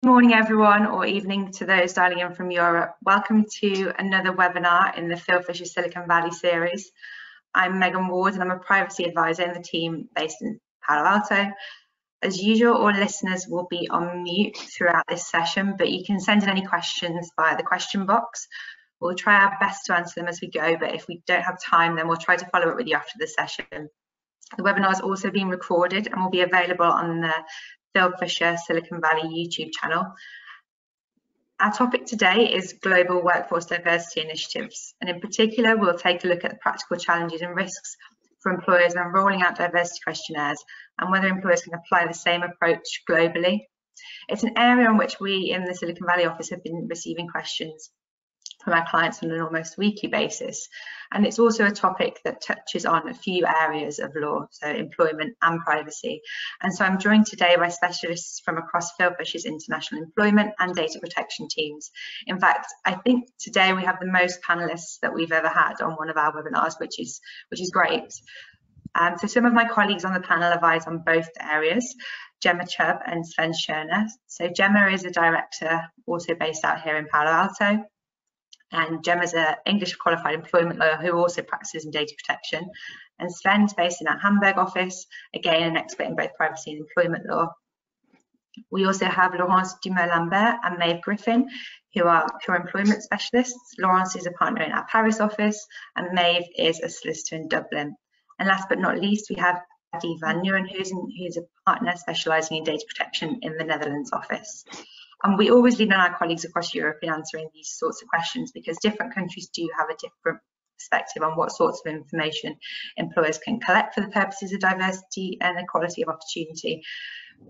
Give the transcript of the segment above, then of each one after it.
Good morning, everyone, or evening to those dialing in from Europe. Welcome to another webinar in the Fieldfisher Silicon Valley series. I'm Megan Ward, and I'm a privacy advisor in the team based in Palo Alto. As usual, all listeners will be on mute throughout this session, but you can send in any questions via the question box. We'll try our best to answer them as we go, but if we don't have time, then we'll try to follow up with you after the session. The webinar is also being recorded and will be available on the Fieldfisher Silicon Valley YouTube channel. Our topic today is global workforce diversity initiatives, and in particular, we'll take a look at the practical challenges and risks for employers when rolling out diversity questionnaires and whether employers can apply the same approach globally. It's an area in which we in the Silicon Valley office have been receiving questions from our clients on an almost weekly basis. And it's also a topic that touches on a few areas of law, so employment and privacy. And so I'm joined today by specialists from across Fieldfisher's international employment and data protection teams. In fact, I think today we have the most panelists that we've ever had on one of our webinars, which is great. So some of my colleagues on the panel advise on both areas, Gemma Chubb and Swen Schoene. So Gemma is a director also based out here in Palo Alto. And Gemma's an English qualified employment lawyer who also practices in data protection. And Sven's based in our Hamburg office, again, an expert in both privacy and employment law. We also have Laurence Dumure Lambert and Maeve Griffin, who are pure employment specialists. Laurence is a partner in our Paris office, and Maeve is a solicitor in Dublin. And last but not least, we have Nieuwenhuizen, who's a partner specialising in data protection in the Netherlands office. And we always lean on our colleagues across Europe in answering these sorts of questions because different countries do have a different perspective on what sorts of information employers can collect for the purposes of diversity and equality of opportunity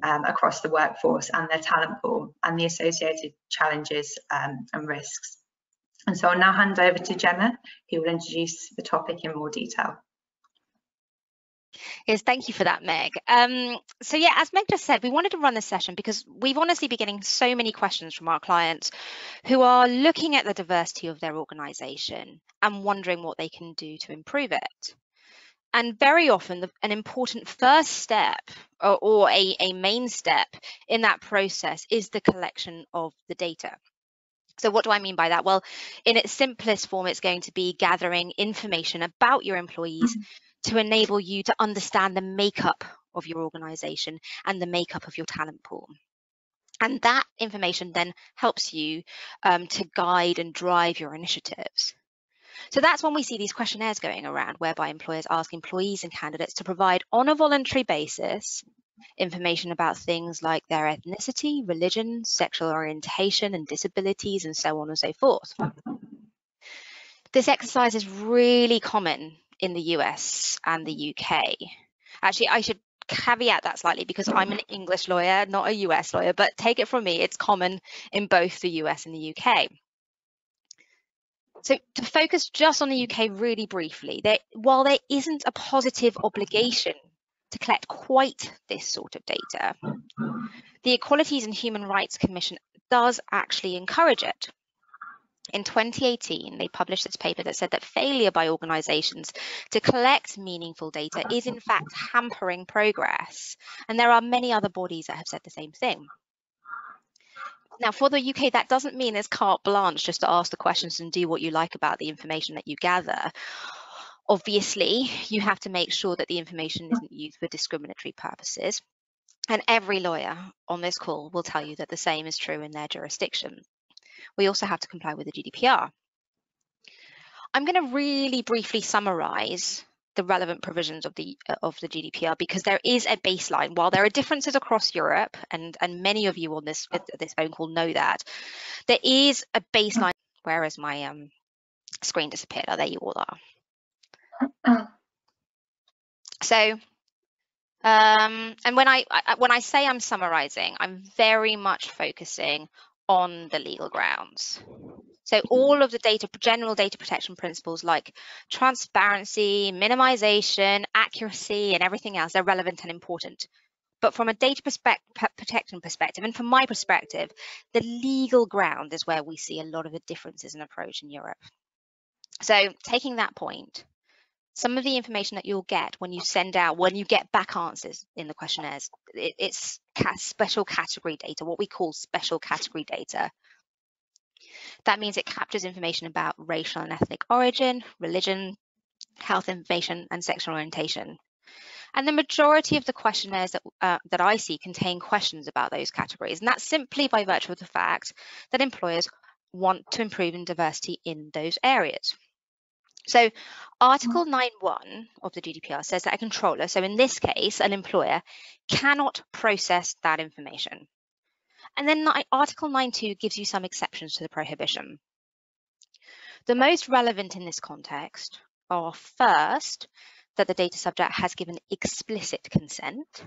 across the workforce and their talent pool and the associated challenges and risks. And so I'll now hand over to Gemma, who will introduce the topic in more detail. Yes, thank you for that, Meg. So yeah, as Meg just said, we wanted to run this session because we've honestly been getting so many questions from our clients who are looking at the diversity of their organisation and wondering what they can do to improve it. And very often, an important first step or a main step in that process is the collection of the data. So what do I mean by that? Well, in its simplest form, it's going to be gathering information about your employees to enable you to understand the makeup of your organisation and the makeup of your talent pool. And that information then helps you to guide and drive your initiatives. So that's when we see these questionnaires going around, whereby employers ask employees and candidates to provide on a voluntary basis information about things like their ethnicity, religion, sexual orientation and disabilities, and so on and so forth. This exercise is really common in the US and the UK. Actually, I should caveat that slightly because I'm an English lawyer, not a US lawyer, but take it from me, it's common in both the US and the UK. So to focus just on the UK really briefly, while there isn't a positive obligation to collect quite this sort of data, the Equalities and Human Rights Commission does actually encourage it. In 2018, they published this paper that said that failure by organisations to collect meaningful data is in fact hampering progress. And there are many other bodies that have said the same thing. Now, for the UK, that doesn't mean there's carte blanche just to ask the questions and do what you like about the information that you gather. Obviously, you have to make sure that the information isn't used for discriminatory purposes. And every lawyer on this call will tell you that the same is true in their jurisdiction. We also have to comply with the GDPR. I'm going to really briefly summarise the relevant provisions of the GDPR because there is a baseline. While there are differences across Europe, and many of you on this phone call know that, there is a baseline. Where is my screen disappeared? Oh, there you all are. So, and when I say I'm summarising, I'm very much focusing on the legal grounds. So all of the general data protection principles like transparency, minimization, accuracy, and everything else, they're relevant and important. But from a data protection perspective, and from my perspective, the legal ground is where we see a lot of the differences in approach in Europe. So taking that point, some of the information that you'll get when you get back answers in the questionnaires, it's special category data, what we call special category data. That means it captures information about racial and ethnic origin, religion, health information, and sexual orientation. And the majority of the questionnaires that I see contain questions about those categories. And that's simply by virtue of the fact that employers want to improve in diversity in those areas. So Article 9.1 of the GDPR says that a controller, so in this case, an employer, cannot process that information. And then Article 9.2 gives you some exceptions to the prohibition. The most relevant in this context are first, that the data subject has given explicit consent,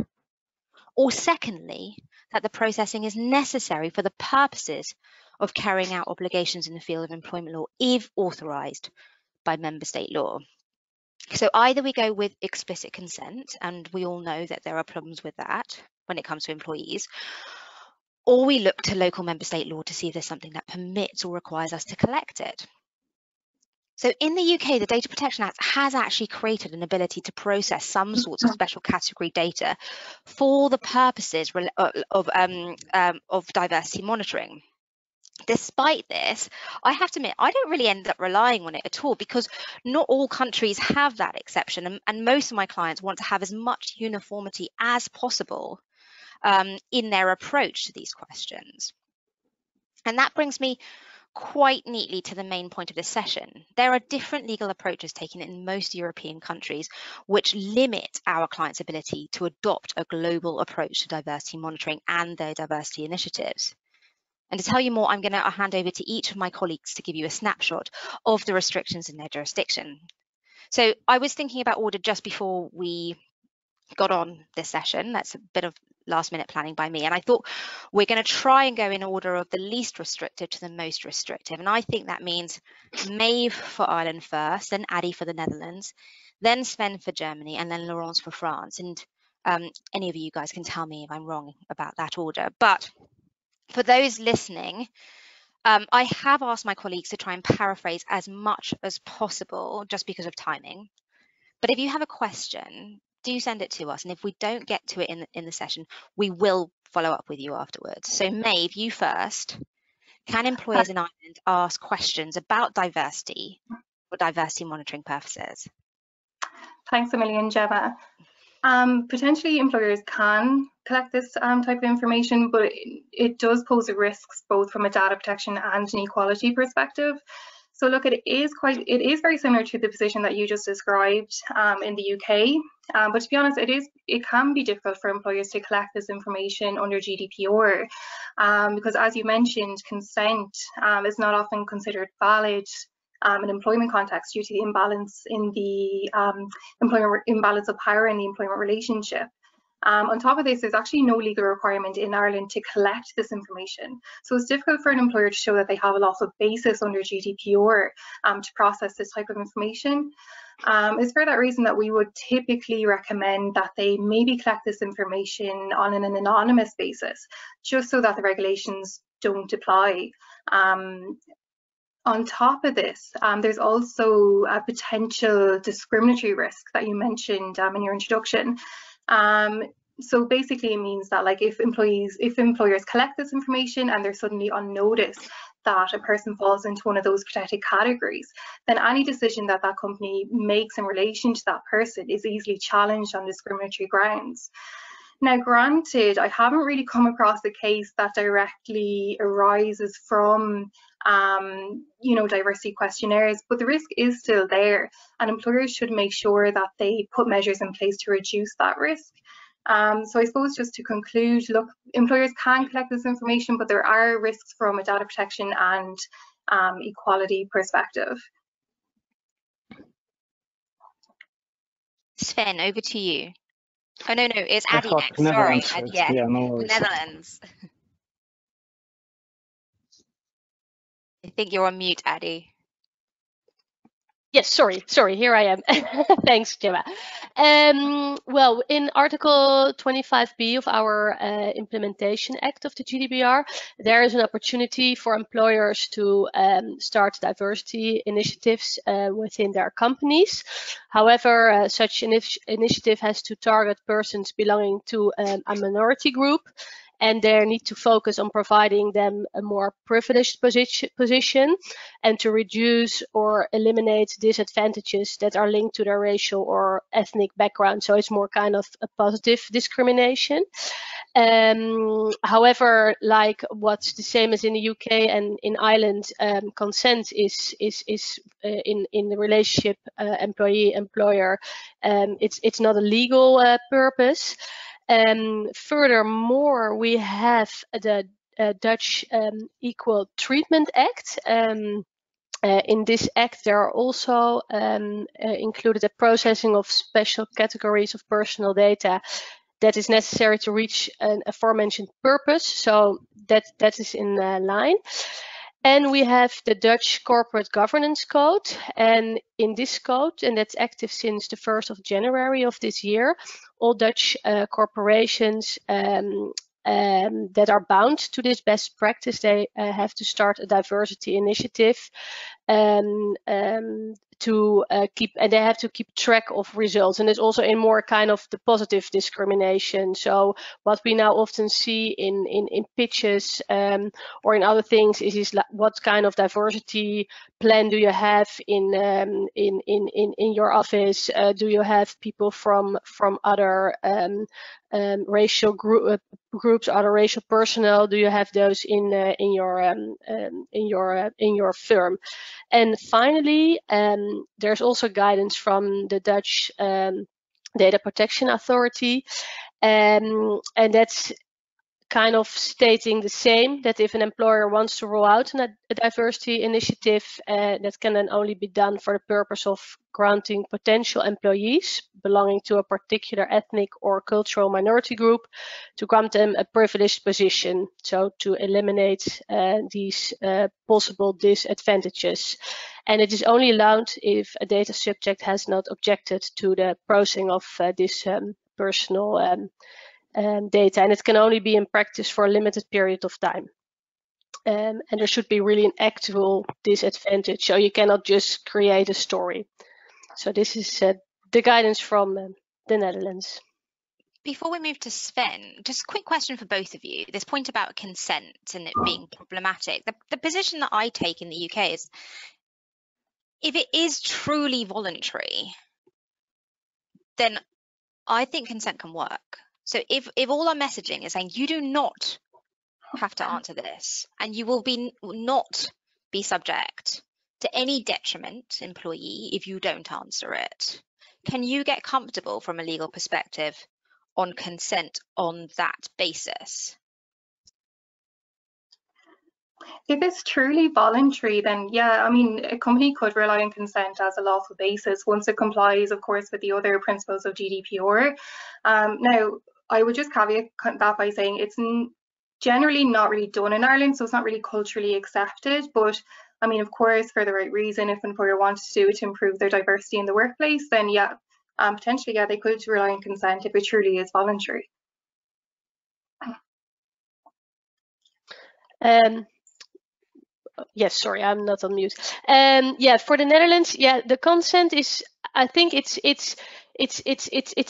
or secondly, that the processing is necessary for the purposes of carrying out obligations in the field of employment law if authorised by member state law. So either we go with explicit consent, and we all know that there are problems with that when it comes to employees, or we look to local member state law to see if there's something that permits or requires us to collect it. So in the UK, the Data Protection Act has actually created an ability to process some sorts of special category data for the purposes of diversity monitoring. Despite this, I have to admit, I don't really end up relying on it at all, because not all countries have that exception, and most of my clients want to have as much uniformity as possible in their approach to these questions. And that brings me quite neatly to the main point of this session. There are different legal approaches taken in most European countries which limit our clients' ability to adopt a global approach to diversity monitoring and their diversity initiatives. And to tell you more, I'm going to hand over to each of my colleagues to give you a snapshot of the restrictions in their jurisdiction. So I was thinking about order just before we got on this session. That's a bit of last minute planning by me. And I thought we're going to try and go in order of the least restrictive to the most restrictive. And I think that means Maeve for Ireland first, then Addy for the Netherlands, then Swen for Germany, and then Laurence for France. And any of you guys can tell me if I'm wrong about that order. But for those listening, I have asked my colleagues to try and paraphrase as much as possible just because of timing. But if you have a question, do send it to us. And if we don't get to it in the session, we will follow up with you afterwards. So Maeve, you first. Can employers in Ireland ask questions about diversity for diversity monitoring purposes? Thanks a million, Gemma. Potentially employers can collect this type of information, but it does pose risks both from a data protection and an equality perspective. So look, it is very similar to the position that you just described in the UK. But to be honest, it can be difficult for employers to collect this information under GDPR, because as you mentioned, consent is not often considered valid in employment context due to the imbalance in the imbalance of power in the employment relationship. On top of this, there's actually no legal requirement in Ireland to collect this information. So it's difficult for an employer to show that they have a lawful basis under GDPR to process this type of information. It's for that reason that we would typically recommend that they maybe collect this information on an anonymous basis, just so that the regulations don't apply. On top of this, there's also a potential discriminatory risk that you mentioned in your introduction. So basically it means that like if employers collect this information and they're suddenly on notice that a person falls into one of those protected categories, then any decision that that company makes in relation to that person is easily challenged on discriminatory grounds. Now, granted, I haven't really come across a case that directly arises from diversity questionnaires, but the risk is still there, and employers should make sure that they put measures in place to reduce that risk. So I suppose just to conclude, look, employers can collect this information, but there are risks from a data protection and equality perspective. Swen, over to you. Oh, no, it's Addy next. Sorry. Yeah, no worries. Netherlands. I think you're on mute, Addy. Yes, sorry, here I am. Thanks, Gemma. Well, in Article 25B of our Implementation Act of the GDPR, there is an opportunity for employers to start diversity initiatives within their companies. However, such initiative has to target persons belonging to a minority group, and they need to focus on providing them a more privileged position and to reduce or eliminate disadvantages that are linked to their racial or ethnic background. So it's more kind of a positive discrimination. However, like what's the same as in the UK and in Ireland, consent is in the relationship employee-employer. It's not a legal purpose. Furthermore, we have the Dutch Equal Treatment Act. In this act, there are also included the processing of special categories of personal data that is necessary to reach an aforementioned purpose. So that is in line. And we have the Dutch Corporate Governance Code. And in this code, and that's active since the 1st of January of this year, all Dutch corporations that are bound to this best practice, they have to start a diversity initiative to keep, and they have to keep track of results. And it's also in more kind of the positive discrimination. So what we now often see in pitches or in other things is what kind of diversity plan do you have in your office? Do you have people from other racial groups, other racial personnel? Do you have those in your firm? And finally, there's also guidance from the Dutch Data Protection Authority, and that's kind of stating the same, that if an employer wants to roll out a diversity initiative, that can then only be done for the purpose of granting potential employees belonging to a particular ethnic or cultural minority group to grant them a privileged position, so to eliminate these possible disadvantages. And it is only allowed if a data subject has not objected to the processing of this personal data, and it can only be in practice for a limited period of time. And there should be really an actual disadvantage, so you cannot just create a story. So this is the guidance from the Netherlands. Before we move to Sven, just a quick question for both of you. This point about consent and it being problematic. The position that I take in the UK is, if it is truly voluntary, then I think consent can work. So if all our messaging is saying you do not have to answer this, and you will not be subject to any detriment, employee, if you don't answer it, can you get comfortable from a legal perspective on consent on that basis? If it's truly voluntary, then yeah, I mean, a company could rely on consent as a lawful basis once it complies, of course, with the other principles of GDPR. Now, I would just caveat that by saying it's generally not really done in Ireland, so it's not really culturally accepted. But I mean, of course, for the right reason, if an employer wanted to do it to improve their diversity in the workplace, then yeah, potentially, yeah, they could rely on consent if it truly is voluntary. Yes, sorry, I'm not on mute. Yeah, for the Netherlands, yeah, the consent is, I think it's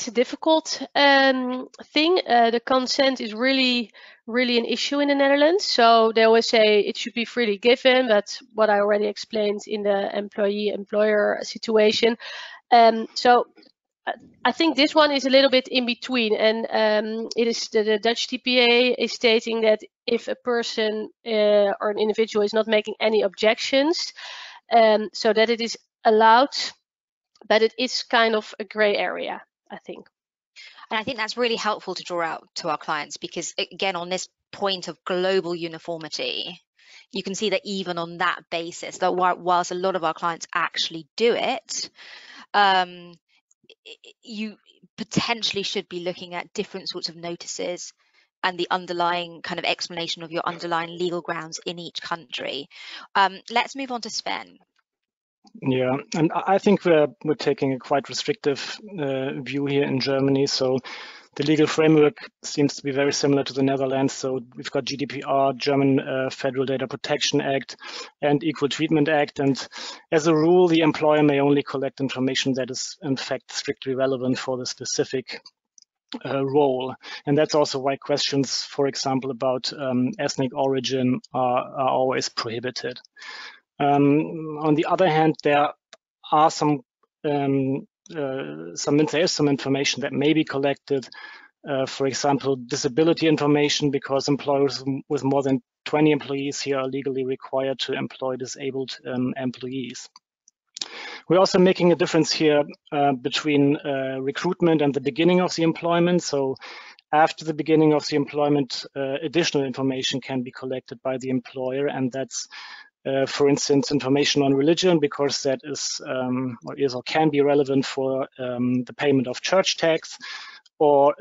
a difficult thing. The consent is really an issue in the Netherlands. So they always say it should be freely given, but what I already explained in the employee-employer situation. So I think this one is a little bit in between, and it is the Dutch TPA is stating that if a person or an individual is not making any objections, so that it is allowed, but it is kind of a gray area, I think. And I think that's really helpful to draw out to our clients, because again, on this point of global uniformity, you can see that even on that basis, that whilst a lot of our clients actually do it, you potentially should be looking at different sorts of notices and the underlying kind of explanation of your underlying legal grounds in each country. Let's move on to Sven. Yeah, and I think we're taking a quite restrictive view here in Germany. So the legal framework seems to be very similar to the Netherlands. So we've got GDPR, German Federal Data Protection Act, and Equal Treatment Act. And as a rule, the employer may only collect information that is in fact strictly relevant for the specific role. And that's also why questions, for example, about ethnic origin are always prohibited. On the other hand, there are some information that may be collected, for example, disability information, because employers with more than 20 employees here are legally required to employ disabled employees. We're also making a difference here between recruitment and the beginning of the employment. So after the beginning of the employment, additional information can be collected by the employer, and that's for instance, information on religion, because that is or can be relevant for the payment of church tax, or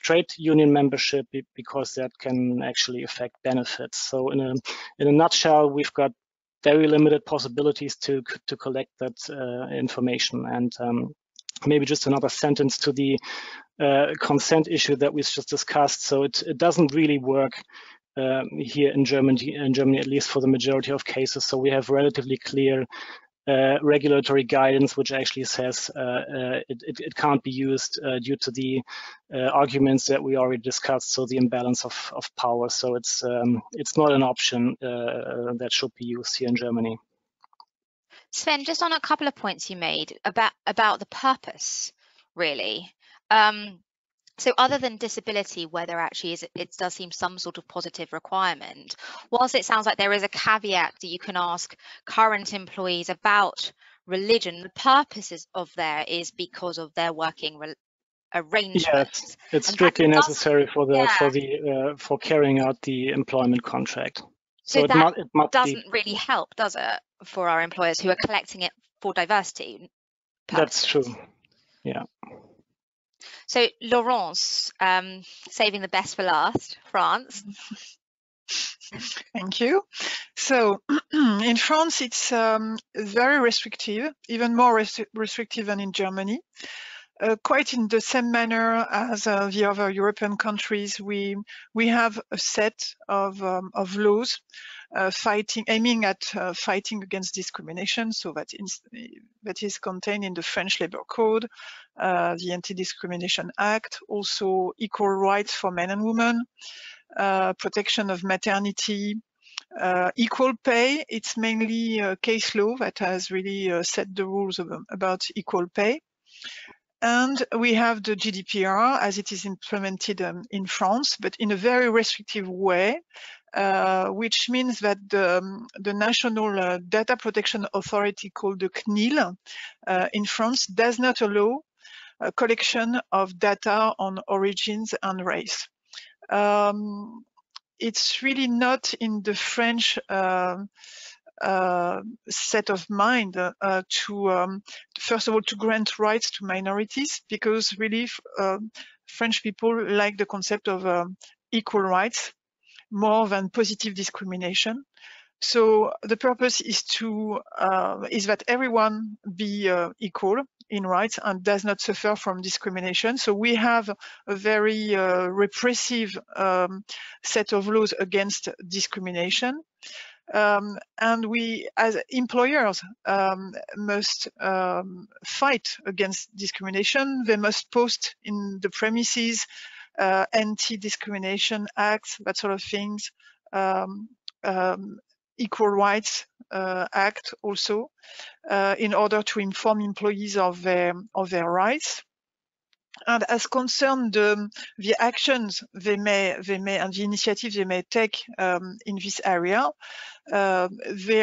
trade union membership, because that can actually affect benefits. So in a nutshell, we've got very limited possibilities to collect that information. And maybe just another sentence to the consent issue that we just discussed. So it doesn't really work here in Germany, at least for the majority of cases. So we have relatively clear regulatory guidance, which actually says it can't be used due to the arguments that we already discussed. So the imbalance of power. So it's not an option that should be used here in Germany. Sven, just on a couple of points you made about the purpose, really. So other than disability, where there actually is, it does seem some sort of positive requirement, whilst it sounds like there is a caveat that you can ask current employees about religion, the purposes of there is because of their working arrangements. Yes, it's strictly necessary for carrying out the employment contract. So that doesn't really help, does it, for our employers who are collecting it for diversity purposes? That's true. Yeah. So Laurence, saving the best for last, France. Thank you. So in France, it's very restrictive, even more restrictive than in Germany. Quite in the same manner as the other European countries, we have a set of laws aiming at fighting against discrimination. So that is contained in the French Labour Code, the Anti-Discrimination Act, also equal rights for men and women, protection of maternity, equal pay. It's mainly case law that has really set the rules about equal pay. And we have the GDPR as it is implemented in France, but in a very restrictive way, which means that the National Data Protection Authority, called the CNIL, in France, does not allow a collection of data on origins and race. It's really not in the French set of mind to first of all to grant rights to minorities, because really French people like the concept of equal rights more than positive discrimination. So the purpose is that everyone be equal in rights and does not suffer from discrimination. So we have a very repressive set of laws against discrimination. And we, as employers, must fight against discrimination. They must post in the premises Anti-Discrimination Act, that sort of things, Equal Rights Act also, in order to inform employees of their rights. And as concerned the actions they may and the initiatives they may take in this area, they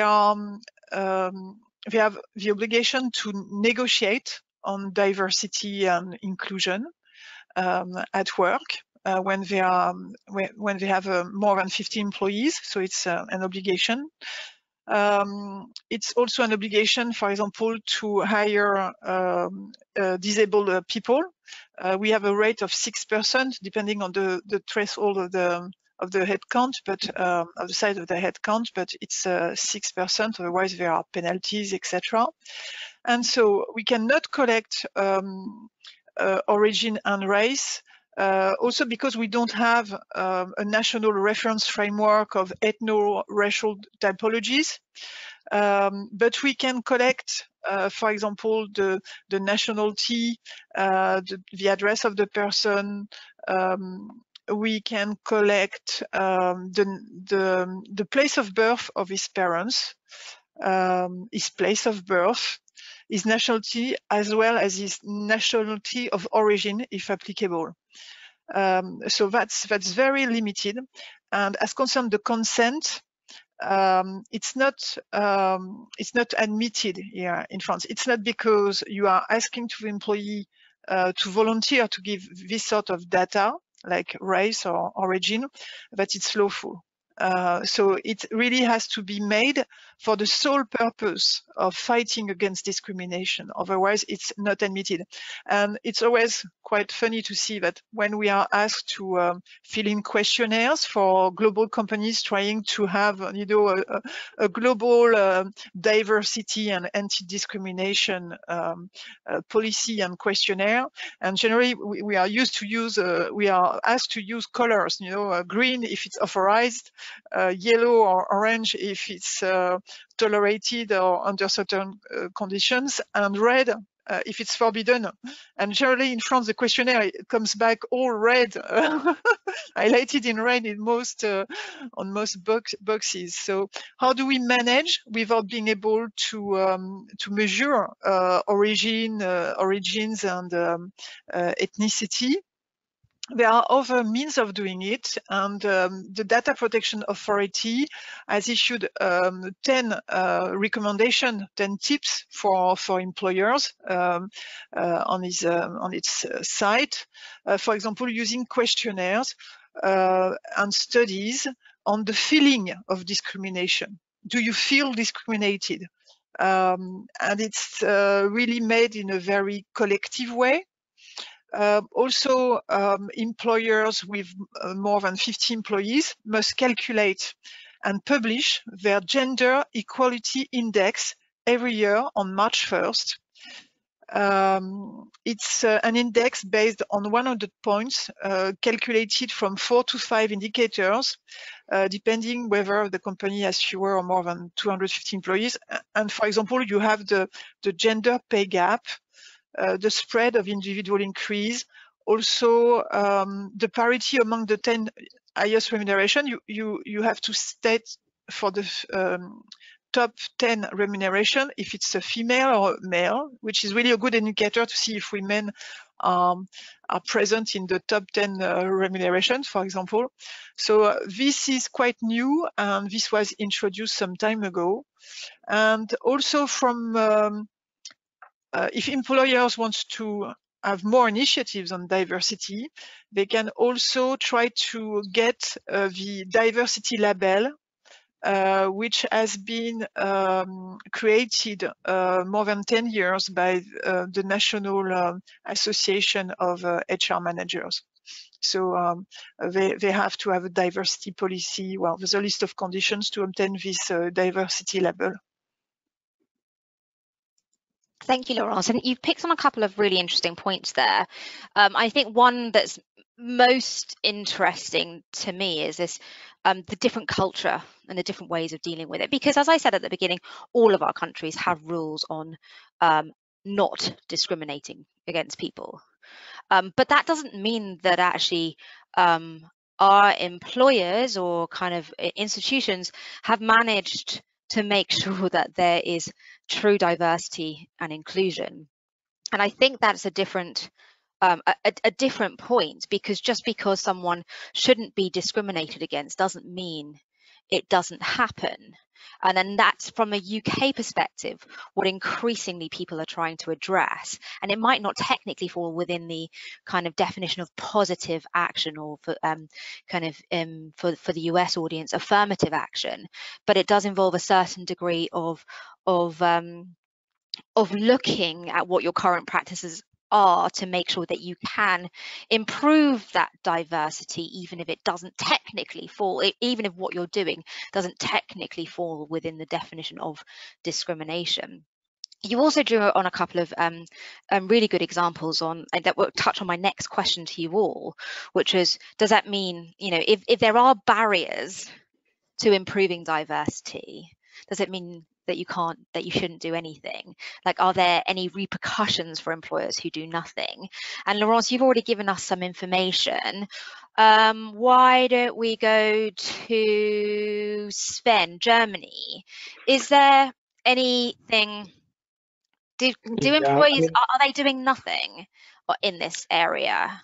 have the obligation to negotiate on diversity and inclusion at work when they have more than 50 employees. So it's an obligation. It's also an obligation, for example, to hire disabled people. We have a rate of 6%, depending on the threshold of of the headcount, but of the size of the headcount, but it's 6%. Otherwise, there are penalties, etc. And so we cannot collect origin and race. Also because we don't have a national reference framework of ethno-racial typologies, but we can collect, for example, the nationality, the address of the person. We can collect the place of birth of his parents, his place of birth, his nationality, as well as his nationality of origin, if applicable. So that's very limited. And as concerned the consent, it's not admitted here in France. It's not because you are asking to the employee to volunteer to give this sort of data, like race or origin, that it's lawful. So it really has to be made for the sole purpose of fighting against discrimination. Otherwise, it's not admitted. And it's always quite funny to see that when we are asked to fill in questionnaires for global companies trying to have, you know, a global diversity and anti-discrimination policy and questionnaire, and generally we are used to use, we are asked to use colors, you know, green if it's authorized, yellow or orange if it's tolerated or under certain conditions, and red if it's forbidden. And generally in France, the questionnaire comes back all red, highlighted in red in most on most boxes. So how do we manage without being able to measure origins and ethnicity? There are other means of doing it, and the Data Protection Authority has issued 10 recommendations, 10 tips for employers on its site. For example, using questionnaires and studies on the feeling of discrimination. Do you feel discriminated? And it's really made in a very collective way. Also, employers with more than 50 employees must calculate and publish their gender equality index every year on March 1st. It's an index based on 100 points, calculated from 4 to 5 indicators, depending whether the company has fewer or more than 250 employees. And for example, you have the gender pay gap, the spread of individual increase, also the parity among the 10 highest remuneration. You have to state for the top 10 remuneration if it's a female or male, which is really a good indicator to see if women are present in the top 10 remuneration, for example. So this is quite new, and this was introduced some time ago. And also from if employers want to have more initiatives on diversity, they can also try to get the diversity label, which has been created more than 10 years by the National Association of HR Managers. So they have to have a diversity policy. Well, there's a list of conditions to obtain this diversity label. Thank you, Laurence. And you've picked on a couple of really interesting points there. I think one that's most interesting to me is this, the different culture and the different ways of dealing with it. Because as I said at the beginning, all of our countries have rules on not discriminating against people. But that doesn't mean that actually our employers or kind of institutions have managed to make sure that there is true diversity and inclusion. And I think that's a different point, because just because someone shouldn't be discriminated against doesn't mean it doesn't happen. And then that's, from a UK perspective, what increasingly people are trying to address. And it might not technically fall within the kind of definition of positive action, or for for the US audience, affirmative action, but it does involve a certain degree of looking at what your current practices are to make sure that you can improve that diversity, even if it doesn't technically fall, even if what you're doing doesn't technically fall within the definition of discrimination. You also drew on a couple of really good examples that will touch on my next question to you all, which is, does that mean, you know, if there are barriers to improving diversity, does it mean that you shouldn't do anything? Like, are there any repercussions for employers who do nothing? And Laurence, you've already given us some information. Why don't we go to Swen, Germany? Is there anything? Do employees, are they doing nothing in this area?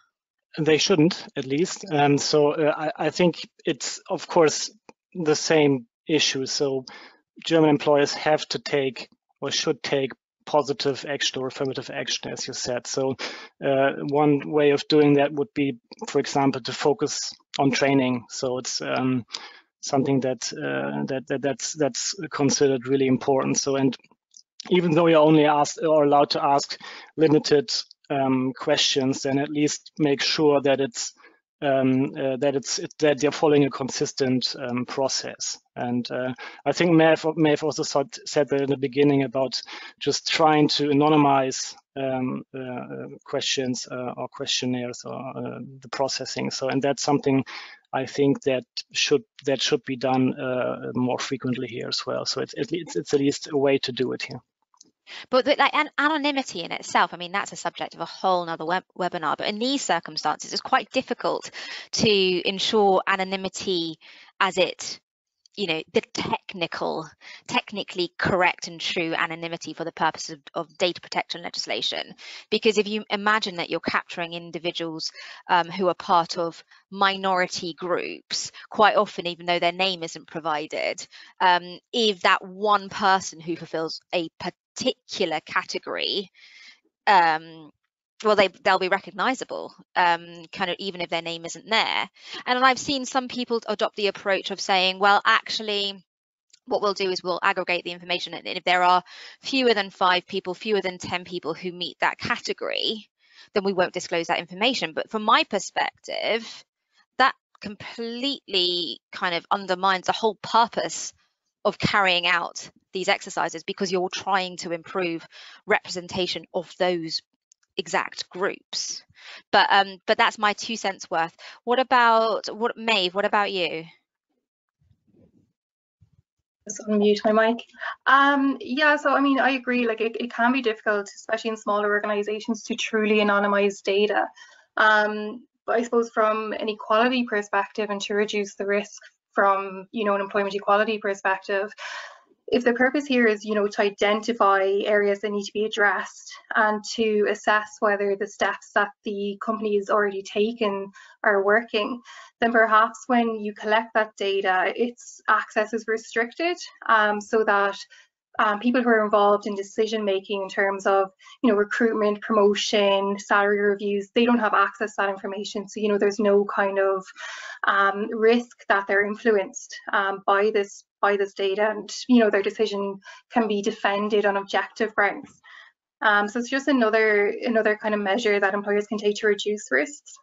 They shouldn't, at least. So I think it's, of course, the same issue. So German employers have to take, or should take, positive action or affirmative action, as you said. So one way of doing that would be, for example, to focus on training. So it's something that's considered really important. So, and even though you're only asked or allowed to ask limited questions, then at least make sure that that they're following a consistent process. And I think Maeve also said that in the beginning about just trying to anonymize questions or questionnaires or the processing. So, and that's something I think that should be done more frequently here as well. So it's at least a way to do it here. But like anonymity in itself, I mean, that's a subject of a whole nother webinar. But in these circumstances, it's quite difficult to ensure anonymity as it, you know, the technically correct and true anonymity for the purpose of data protection legislation. Because if you imagine that you're capturing individuals who are part of minority groups, quite often, even though their name isn't provided, if that one person who fulfills a particular category, well, they'll be recognizable, kind of even if their name isn't there. And I've seen some people adopt the approach of saying, well, actually, what we'll do is we'll aggregate the information, and if there are fewer than 5 people, fewer than 10 people who meet that category, then we won't disclose that information. But from my perspective, that completely kind of undermines the whole purpose of carrying out these exercises, because you're trying to improve representation of those exact groups. But that's my 2 cents worth. Maeve, what about you? Just unmute my mic. Yeah, so I mean, I agree, like it can be difficult, especially in smaller organizations, to truly anonymize data. But I suppose from an equality perspective, and to reduce the risk from, you know, an employment equality perspective, if the purpose here is, you know, to identify areas that need to be addressed and to assess whether the steps that the company has already taken are working, then perhaps when you collect that data, its access is restricted, so that people who are involved in decision making in terms of, you know, recruitment, promotion, salary reviews, they don't have access to that information. So, you know, there's no kind of risk that they're influenced by this data, and, you know, their decision can be defended on objective grounds. So it's just another kind of measure that employers can take to reduce risks.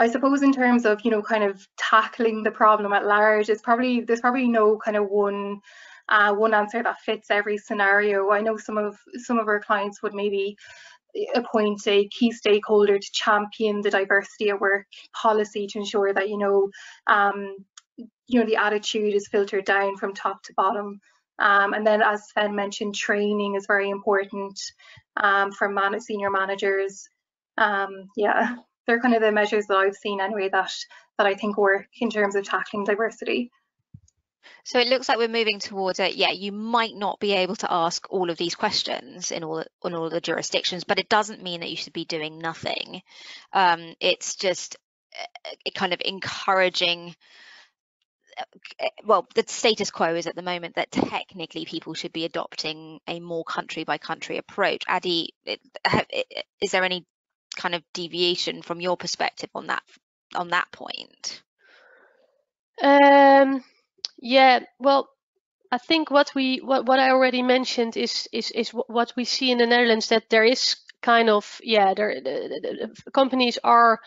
I suppose in terms of, you know, kind of tackling the problem at large, there's probably no kind of one answer that fits every scenario. I know some of our clients would maybe appoint a key stakeholder to champion the diversity at work policy to ensure that, you know, the attitude is filtered down from top to bottom. And then, as Swen mentioned, training is very important for senior managers. Yeah. They're kind of the measures that I've seen anyway that I think work in terms of tackling diversity. So it looks like we're moving towards it. Yeah, you might not be able to ask all of these questions in all the jurisdictions, but it doesn't mean that you should be doing nothing. It's just kind of encouraging. Well, the status quo is at the moment that technically people should be adopting a more country by country approach. Adi, is there any kind of deviation from your perspective on that point? Yeah, well, I think what I already mentioned is what we see in the Netherlands, that there is kind of, yeah, the companies are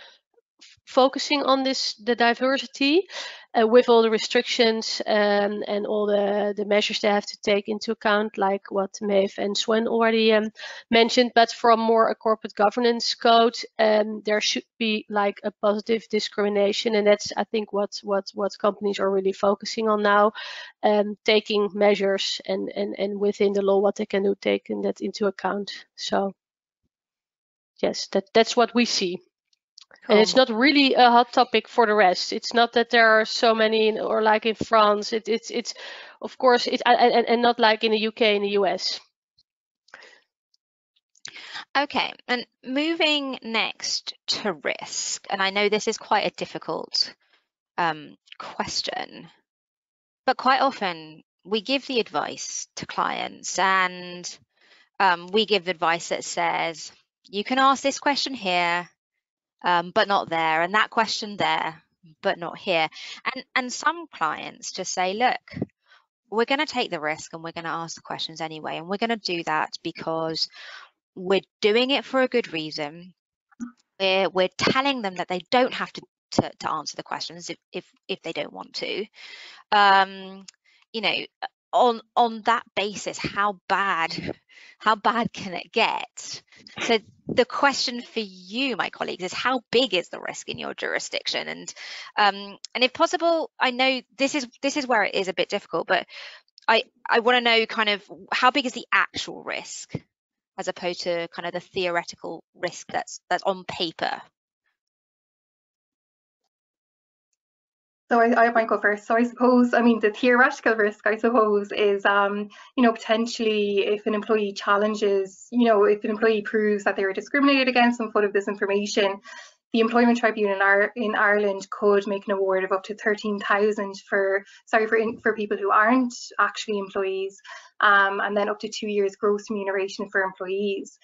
focusing on the diversity with all the restrictions and all the measures they have to take into account, like what Maeve and Swen already mentioned. But from more a corporate governance code, there should be like a positive discrimination, and that's, I think, what companies are really focusing on now, taking measures and within the law what they can do, taking that into account. So yes, that's what we see. Cool. And it's not really a hot topic for the rest. It's not that there are so many, or like in France, it's of course, and not like in the UK and the US. Okay, and moving next to risk, and I know this is quite a difficult question, but quite often we give the advice to clients, and we give advice that says, you can ask this question here, but not there, and that question there, but not here. And some clients just say, look, we're going to take the risk and we're going to ask the questions anyway, and we're going to do that because we're doing it for a good reason. We're telling them that they don't have to answer the questions if they don't want to. You know, on that basis, how bad can it get? So the question for you, my colleagues, is how big is the risk in your jurisdiction? And if possible, I know this is where it is a bit difficult, but I want to know kind of how big is the actual risk as opposed to kind of the theoretical risk that's on paper. So I might go first. So I suppose, I mean, the theoretical risk, I suppose, is, you know, potentially if an employee challenges, you know, if an employee proves that they were discriminated against on foot of this information, the Employment Tribunal in Ireland could make an award of up to 13,000 for people who aren't actually employees, and then up to 2 years gross remuneration for employees.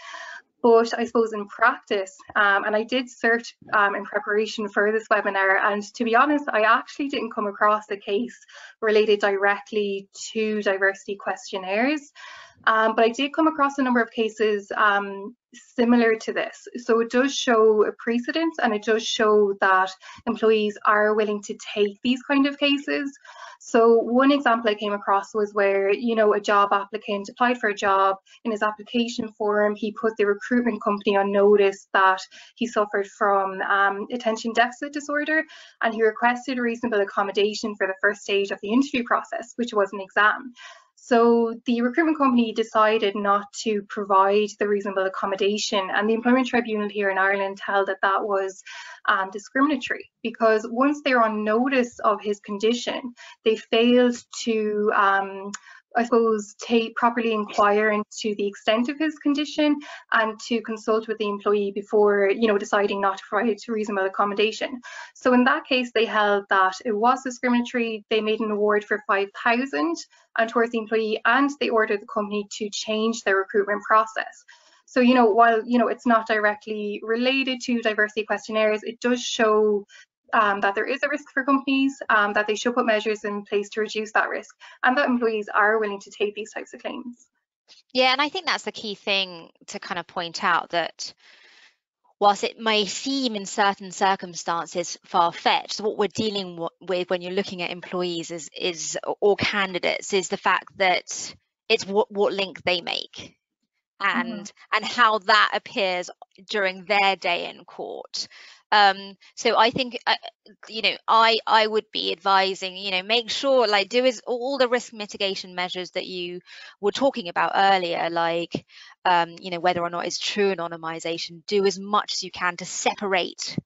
But I suppose in practice, and I did search in preparation for this webinar, and to be honest, I actually didn't come across a case related directly to diversity questionnaires, but I did come across a number of cases similar to this. So it does show a precedent, and it does show that employees are willing to take these kind of cases. So one example I came across was where, you know, a job applicant applied for a job. In his application form, he put the recruitment company on notice that he suffered from attention deficit disorder, and he requested reasonable accommodation for the first stage of the interview process, which was an exam. So the recruitment company decided not to provide the reasonable accommodation, and the Employment Tribunal here in Ireland held that that was discriminatory, because once they're on notice of his condition, they failed to I suppose, properly inquire into the extent of his condition and to consult with the employee before, you know, deciding not to provide reasonable accommodation. So in that case, they held that it was discriminatory. They made an award for 5,000 towards the employee, and they ordered the company to change their recruitment process. So, you know, while, you know, it's not directly related to diversity questionnaires, it does show that there is a risk for companies, that they should put measures in place to reduce that risk, and that employees are willing to take these types of claims. Yeah, and I think that's the key thing to kind of point out, that whilst it may seem in certain circumstances far-fetched, what we're dealing with when you're looking at employees or candidates is the fact that it's what link they make and how that appears during their day in court. So I think, you know, I would be advising, you know, make sure, like, do all the risk mitigation measures that you were talking about earlier, like, you know, whether or not it's true anonymization, do as much as you can to separate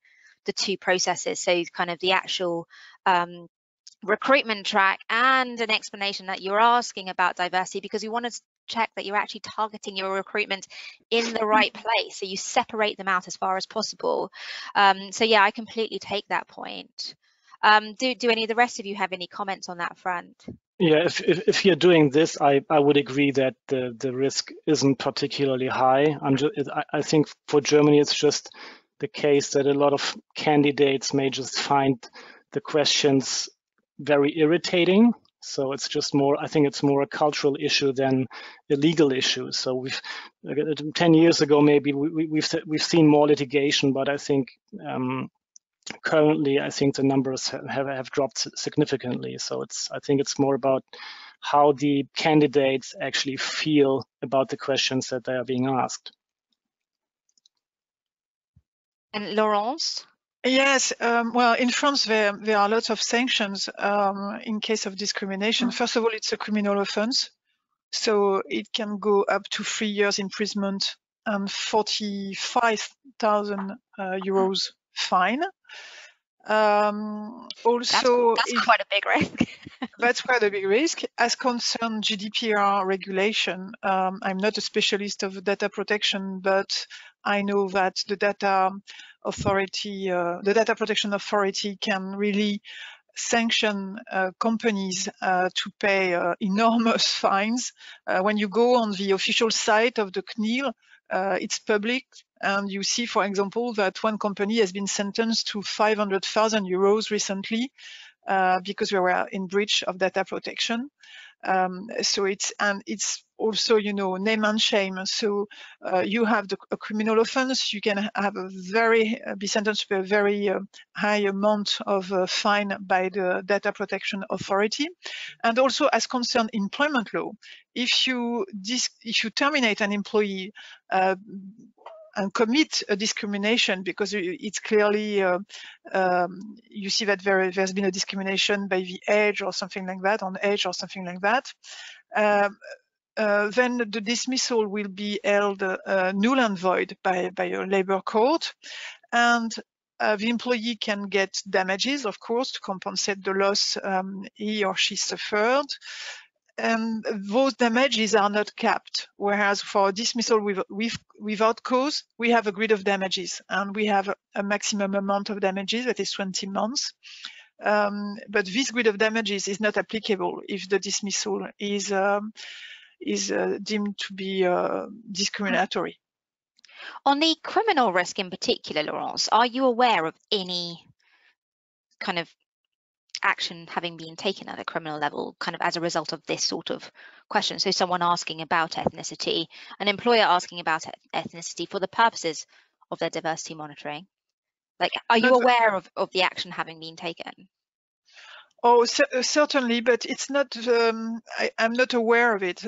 the two processes. So kind of the actual recruitment track and an explanation that you're asking about diversity, because we want to check that you're actually targeting your recruitment in the right place, so you separate them out as far as possible. So yeah, I completely take that point. Do any of the rest of you have any comments on that front? Yeah, if you're doing this, I would agree that the risk isn't particularly high. I think for Germany, it's just the case that a lot of candidates may just find the questions very irritating. So it's just more, I think it's more a cultural issue than a legal issue. So we've 10 years ago, maybe we've seen more litigation, but I think currently, I think the numbers have dropped significantly. So I think it's more about how the candidates actually feel about the questions that they are being asked. And Laurence? Yes, well, in France, there are lots of sanctions in case of discrimination. First of all, it's a criminal offense, so it can go up to 3 years imprisonment and 45,000 euros fine. Also, that's quite a big risk. That's quite a big risk. As concerned GDPR regulation, I'm not a specialist of data protection, but I know that the data protection authority can really sanction companies to pay enormous fines. When you go on the official site of the CNIL, it's public, and you see, for example, that one company has been sentenced to 500,000 euros recently because we were in breach of data protection. So it's also, name and shame. So you have a criminal offense, you can have be sentenced to a very high amount of fine by the data protection authority. And also, as concerned employment law, if you terminate an employee and commit a discrimination because it's clearly you see that there's been a discrimination by the age or something like that, then the dismissal will be held null and void by a labor court, and the employee can get damages, of course, to compensate the loss he or she suffered. And those damages are not capped, whereas for dismissal without cause, we have a grid of damages, and we have a maximum amount of damages, that is 20 months. But this grid of damages is not applicable if the dismissal is deemed to be discriminatory. On the criminal risk in particular, Laurence, are you aware of any kind of action having been taken at a criminal level kind of as a result of this sort of question? So someone asking about ethnicity, an employer asking about ethnicity for the purposes of their diversity monitoring. Like, are you aware of the action having been taken? Oh, certainly, but it's not. I'm not aware of it.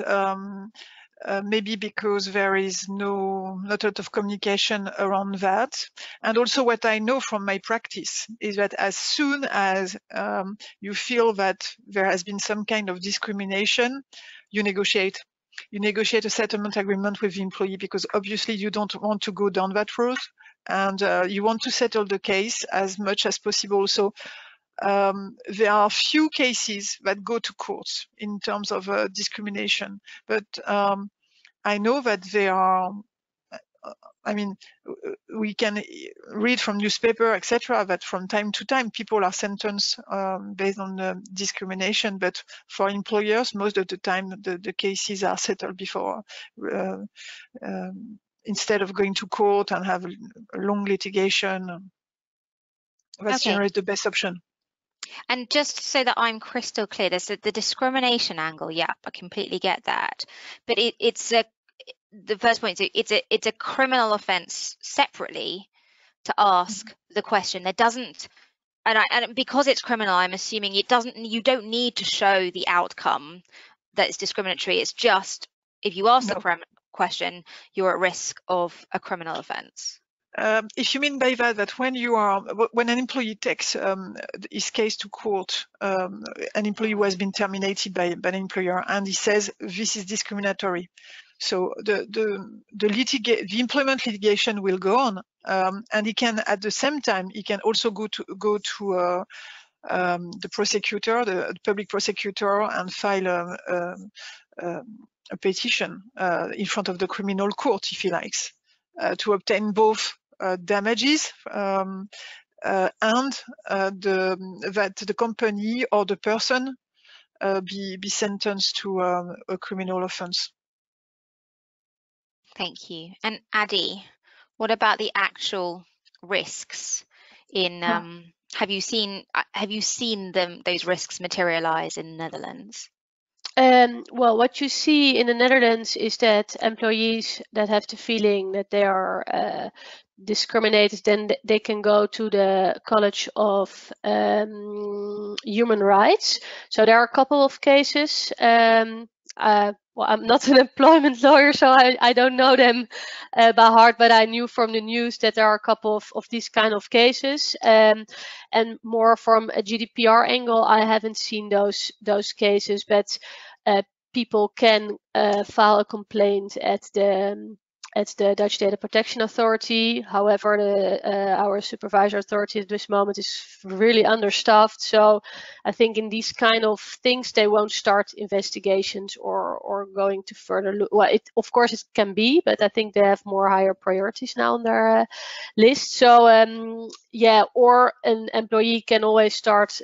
Maybe because there is not a lot of communication around that. And also what I know from my practice is that as soon as you feel that there has been some kind of discrimination, you negotiate. You negotiate a settlement agreement with the employee, because obviously you don't want to go down that road, and you want to settle the case as much as possible. So there are few cases that go to courts in terms of discrimination, but I know that they are. I mean, we can read from newspaper, etc., that from time to time people are sentenced based on discrimination. But for employers, most of the time the cases are settled before, instead of going to court and have a long litigation. That's generally the best option. And just so that I'm crystal clear, there's the discrimination angle. Yeah, I completely get that. But the first point is it's a criminal offence separately to ask the question. There doesn't, and because it's criminal, I'm assuming you don't need to show the outcome that is discriminatory. It's just if you ask the question, you're at risk of a criminal offence. If you mean by that when an employee takes his case to court, an employee who has been terminated by an employer, and he says this is discriminatory, so the employment litigation will go on, and he can at the same time also go to the prosecutor, the public prosecutor, and file a petition in front of the criminal court if he likes, to obtain both damages and that the company or the person be sentenced to a criminal offence. Thank you. And Adi, what about the actual risks in Have you seen those risks materialize in the Netherlands? Well, what you see in the Netherlands is that employees that have the feeling that they are discriminated, then they can go to the College of Human Rights. So there are a couple of cases. Well, I'm not an employment lawyer, so I don't know them by heart, but I knew from the news that there are a couple of these kind of cases. And more from a GDPR angle, I haven't seen those cases, but people can file a complaint at the Dutch Data Protection Authority. However, our supervisor authority at this moment is really understaffed. So I think in these kind of things, they won't start investigations or going to further look. Well, of course it can be, but I think they have more higher priorities now on their list. So yeah, or an employee can always start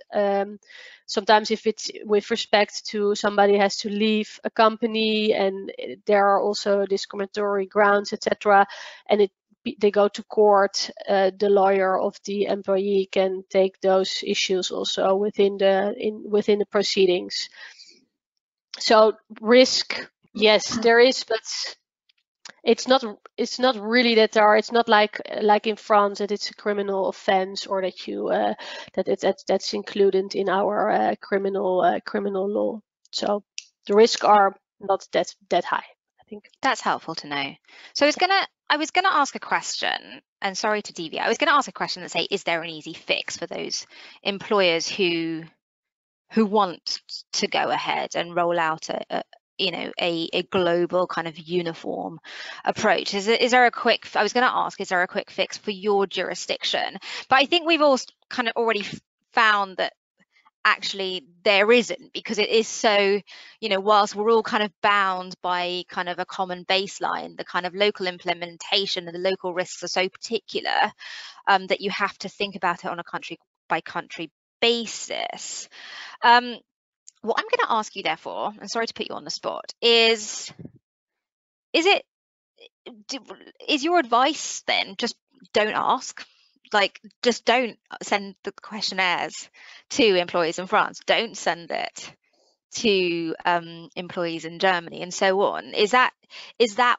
sometimes if it's with respect to somebody has to leave a company and there are also discriminatory grounds, etc., and they go to court, the lawyer of the employee can take those issues also within the proceedings. So risk, yes, there is, but it's not really that there are. It's not like in France that it's a criminal offense or that you that's included in our criminal law. So the risks are not that high, I think. That's helpful to know. So I was gonna ask a question, and sorry to deviate. I was gonna ask a question that say, is there an easy fix for those employers who want to go ahead and roll out a global kind of uniform approach? Is there a quick, I was going to ask, is there a quick fix for your jurisdiction? But I think we've all kind of already found that actually there isn't, because it is so, whilst we're all kind of bound by kind of a common baseline, the kind of local implementation and the local risks are so particular that you have to think about it on a country by country basis. What I'm going to ask you, therefore, and sorry to put you on the spot, is your advice then just don't ask? Like, just don't send the questionnaires to employees in France. Don't send it to employees in Germany, and so on. Is that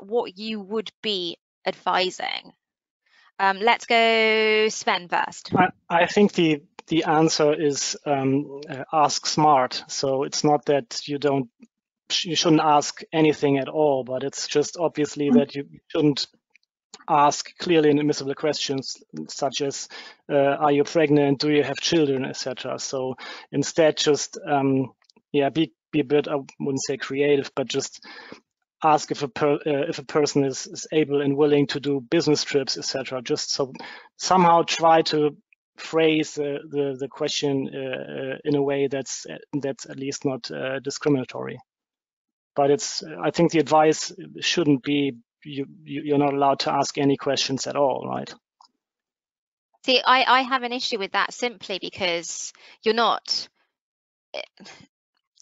what you would be advising? Let's go Sven first. I think the answer is ask smart. So it's not that you shouldn't ask anything at all, but it's just obviously that you shouldn't ask clearly inadmissible questions such as are you pregnant, do you have children, etc. So instead just be a bit, I wouldn't say creative, but just ask if a person is able and willing to do business trips, etc. Just so somehow try to phrase the question in a way that's at least not discriminatory. But I think the advice shouldn't be you're not allowed to ask any questions at all, right? See, I have an issue with that simply because you're not.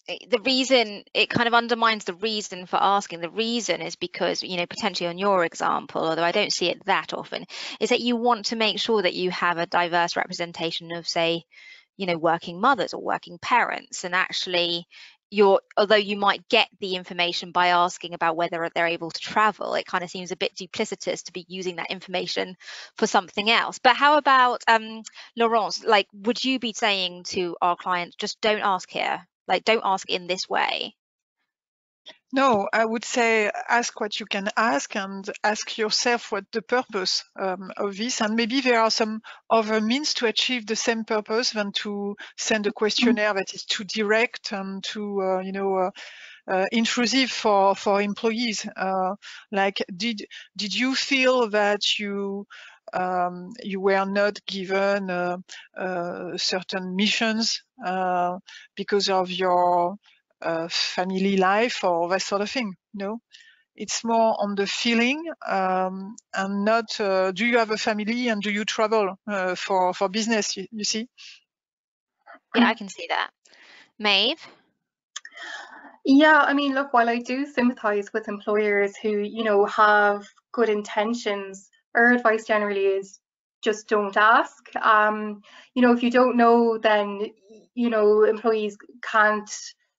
The reason, it kind of undermines the reason for asking. The reason is because, potentially on your example, although I don't see it that often, is that you want to make sure that you have a diverse representation of, say, working mothers or working parents. And actually, although you might get the information by asking about whether they're able to travel, it kind of seems a bit duplicitous to be using that information for something else. But how about Laurence? Like, would you be saying to our clients, just don't ask here? Like, don't ask in this way? No, I would say ask what you can ask and ask yourself what the purpose of this. And maybe there are some other means to achieve the same purpose than to send a questionnaire that is too direct and too, intrusive for employees. Like, did you feel that you were not given certain missions because of your family life or that sort of thing? No, it's more on the feeling and not do you have a family and do you travel for business, you see? Yeah, I can see that. Maeve? Yeah, I mean, look, while I do sympathize with employers who, have good intentions, our advice generally is just don't ask. You know, if you don't know, then, you know, employees can't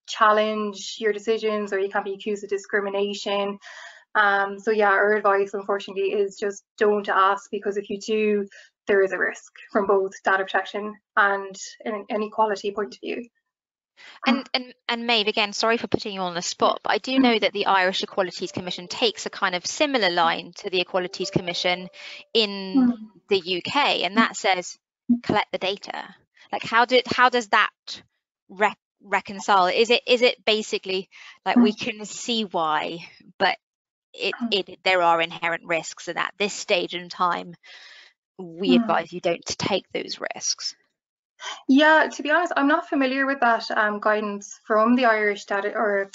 challenge your decisions, or you can't be accused of discrimination. So yeah, our advice, unfortunately, is just don't ask, because if you do, there is a risk from both data protection and an equality point of view. And Maeve, again, sorry for putting you on the spot, but I do know that the Irish Equalities Commission takes a kind of similar line to the Equalities Commission in the UK, and that says collect the data. Like, how does that reconcile? Is it basically like we can see why, but there are inherent risks, and at this stage in time, we advise you don't take those risks? Yeah, to be honest, I'm not familiar with that guidance from the Irish Data or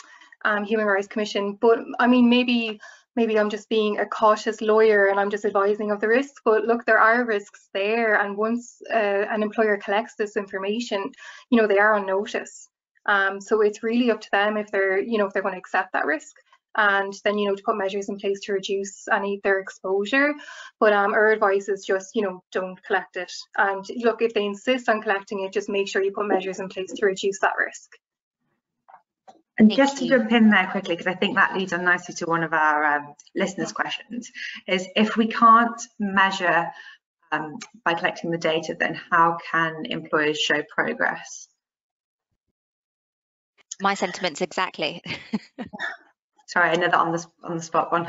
Human Rights Commission, but I mean, maybe I'm just being a cautious lawyer and I'm just advising of the risks. But look, there are risks there, and once an employer collects this information, you know, they are on notice. So it's really up to them if they're, you know, if they're going to accept that risk, and then, you know, to put measures in place to reduce their exposure. But our advice is just, you know, don't collect it. And look, if they insist on collecting it, just make sure you put measures in place to reduce that risk. And just to jump in there quickly, because I think that leads on nicely to one of our listeners' questions, is if we can't measure by collecting the data, then how can employers show progress? My sentiments exactly. Sorry, another on the spot one.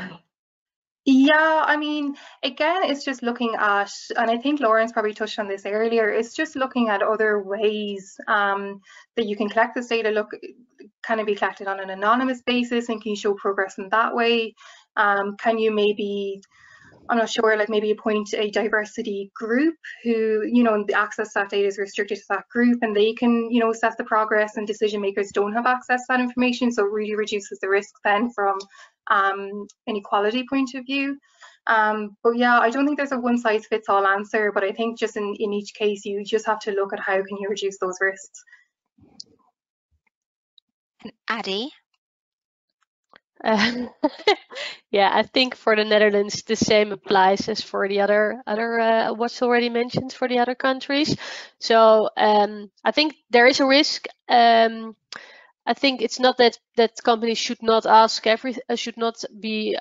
Yeah, I mean, again, it's just looking at, and I think Laurence probably touched on this earlier, it's just looking at other ways that you can collect this data. Look, can it be collected on an anonymous basis, and can you show progress in that way? Can you maybe, I'm not sure, like maybe appoint a diversity group who, you know, the access to that data is restricted to that group, and they can, you know, assess the progress, and decision makers don't have access to that information. So it really reduces the risk then from an equality point of view. But yeah, I don't think there's a one size fits all answer, but I think just in each case, you just have to look at how can you reduce those risks. Addie? Yeah, I think for the Netherlands the same applies as for the other what's already mentioned for the other countries. So I think there is a risk. I think it's not that companies should not ask should not be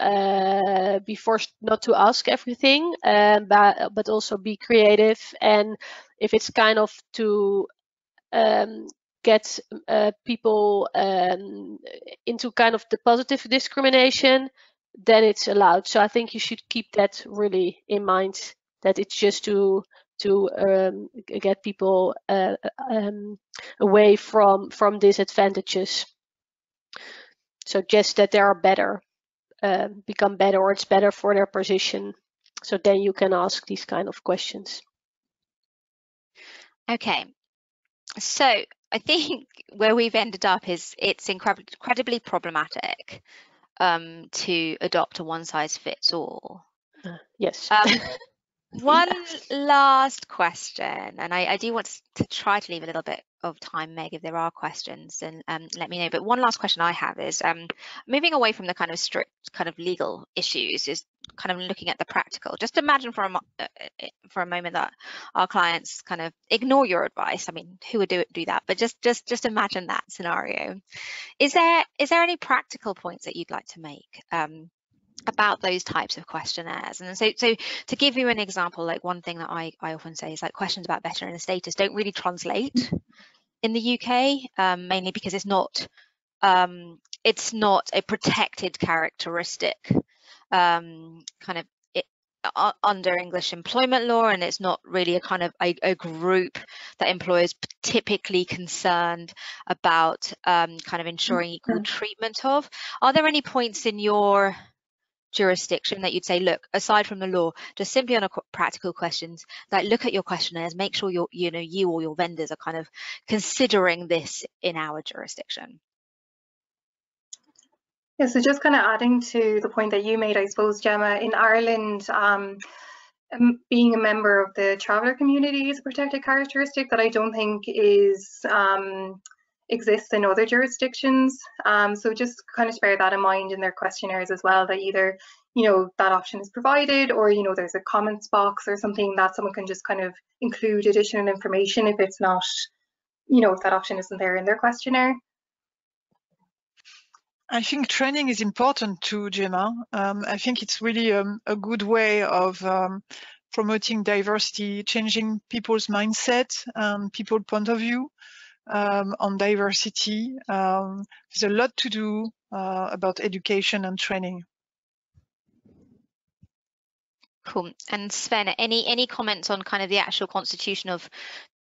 forced not to ask everything, but also be creative. And if it's kind of to get people into kind of the positive discrimination, then it's allowed. So I think you should keep that really in mind, that it's just to get people away from disadvantages. So just that they are better, become better, or it's better for their position. So then you can ask these kind of questions. Okay, so I think where we've ended up is it's incredibly problematic to adopt a one-size-fits-all. Yes. One last question, and I do want to try to leave a little bit of time, Meg, if there are questions, and let me know. But one last question I have is moving away from the kind of strict kind of legal issues, is kind of looking at the practical. Just imagine for a moment that our clients kind of ignore your advice. I mean, who would do that? But just imagine that scenario. Is there any practical points that you'd like to make about those types of questionnaires? And so to give you an example, like one thing that I often say is like questions about veteran status don't really translate in the UK, mainly because it's not a protected characteristic kind of under English employment law, and it's not really a kind of a group that employers typically concerned about kind of ensuring equal treatment of. Are there any points in your jurisdiction that you'd say, look, aside from the law, just simply on a practical questions, like look at your questionnaires, make sure you or your vendors are kind of considering this in our jurisdiction? Yeah, so just kind of adding to the point that you made, I suppose, Gemma, in Ireland, being a member of the traveller community is a protected characteristic that I don't think exists in other jurisdictions. So just kind of bear that in mind in their questionnaires as well, that either, that option is provided, or there's a comments box or something that someone can just kind of include additional information if it's not, if that option isn't there in their questionnaire. I think training is important too, Gemma. I think it's really a good way of promoting diversity, changing people's mindset and people's point of view on diversity. There's a lot to do about education and training. Cool. And Sven, any comments on kind of the actual constitution of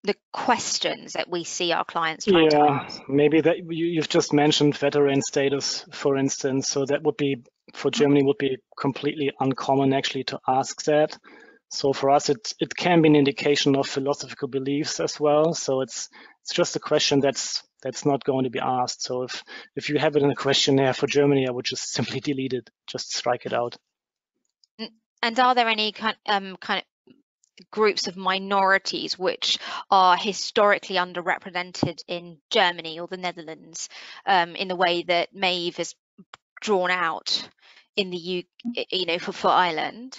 the questions that we see our clients trying to ask? Maybe that you've just mentioned veteran status, for instance. So that would be, for Germany, would be completely uncommon actually to ask that. So for us, it can be an indication of philosophical beliefs as well. So it's just a question that's not going to be asked. So if you have it in a questionnaire for Germany, I would just simply delete it, just strike it out. And are there any kind of groups of minorities which are historically underrepresented in Germany or the Netherlands in the way that Maeve has drawn out in the for Ireland?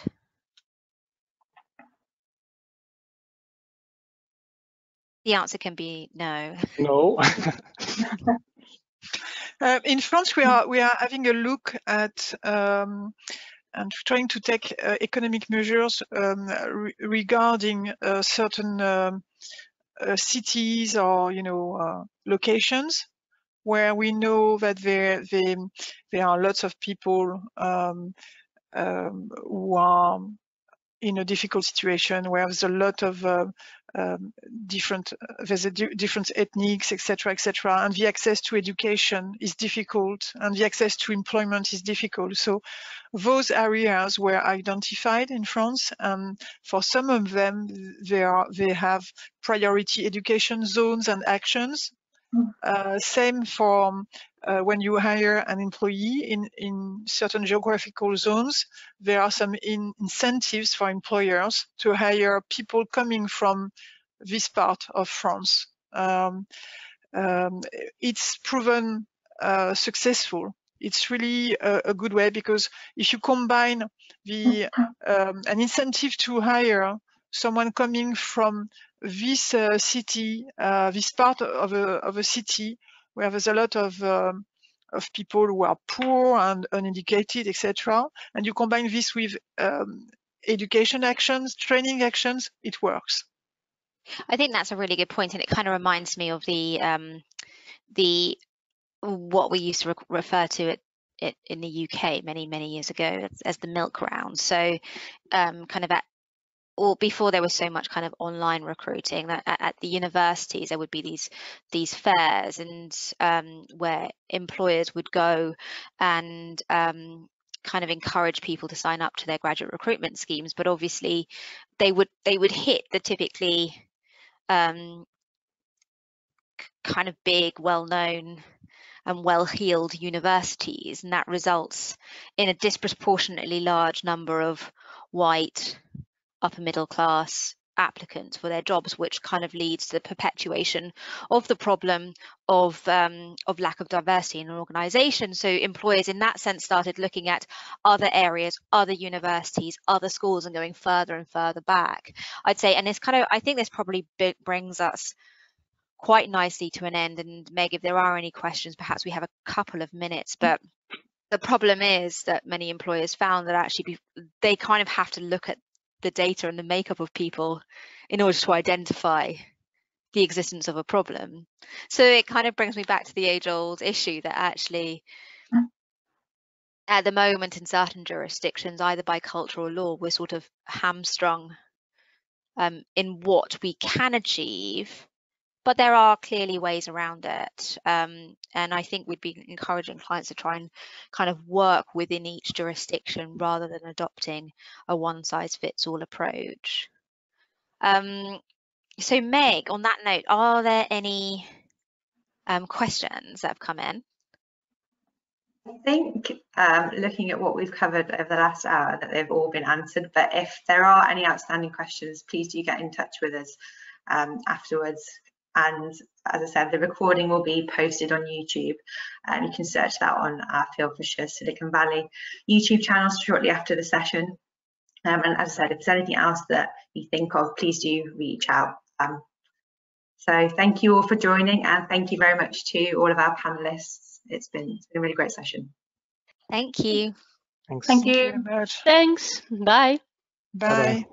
The answer can be no. No. In France, we are having a look at and trying to take economic measures regarding certain cities or locations where we know that there are lots of people who are in a difficult situation, where there's a lot of different ethnics, etc., and the access to education is difficult, and the access to employment is difficult. So those areas were identified in France, and for some of them, they have priority education zones and actions. Same for when you hire an employee in certain geographical zones, there are some incentives for employers to hire people coming from this part of France. It's proven successful. It's really a good way, because if you combine an incentive to hire someone coming from this city, this part of a city where there's a lot of people who are poor and uneducated, etc., and you combine this with education actions, training actions, it works. I think that's a really good point, and it kind of reminds me of the what we used to refer to it in the UK many years ago as the milk round. So or before there was so much kind of online recruiting, that at the universities there would be these fairs, and where employers would go and kind of encourage people to sign up to their graduate recruitment schemes, but obviously they would hit the typically kind of big, well-known and well-heeled universities, and that results in a disproportionately large number of white upper middle class applicants for their jobs, which kind of leads to the perpetuation of the problem of lack of diversity in an organization. So employers in that sense started looking at other areas, other universities, other schools, and going further and further back, I'd say. And it's kind of, I think this probably brings us quite nicely to an end. And Meg, if there are any questions, perhaps we have a couple of minutes, but the problem is that many employers found that actually they kind of have to look at the data and the makeup of people in order to identify the existence of a problem. So it kind of brings me back to the age-old issue that actually at the moment in certain jurisdictions, either by culture or law, we're sort of hamstrung in what we can achieve, but there are clearly ways around it. And I think we'd be encouraging clients to try and kind of work within each jurisdiction rather than adopting a one-size-fits-all approach. So Meg, on that note, are there any questions that have come in? I think looking at what we've covered over the last hour, that they've all been answered, but if there are any outstanding questions, please do get in touch with us afterwards. And as I said, the recording will be posted on YouTube. You can search that on our Fieldfisher Silicon Valley YouTube channel shortly after the session. And as I said, if there's anything else that you think of, please do reach out. So thank you all for joining, and thank you very much to all of our panelists. It's been a really great session. Thank you. Thanks. Thank you. Thank you very much. Thanks. Bye. Bye.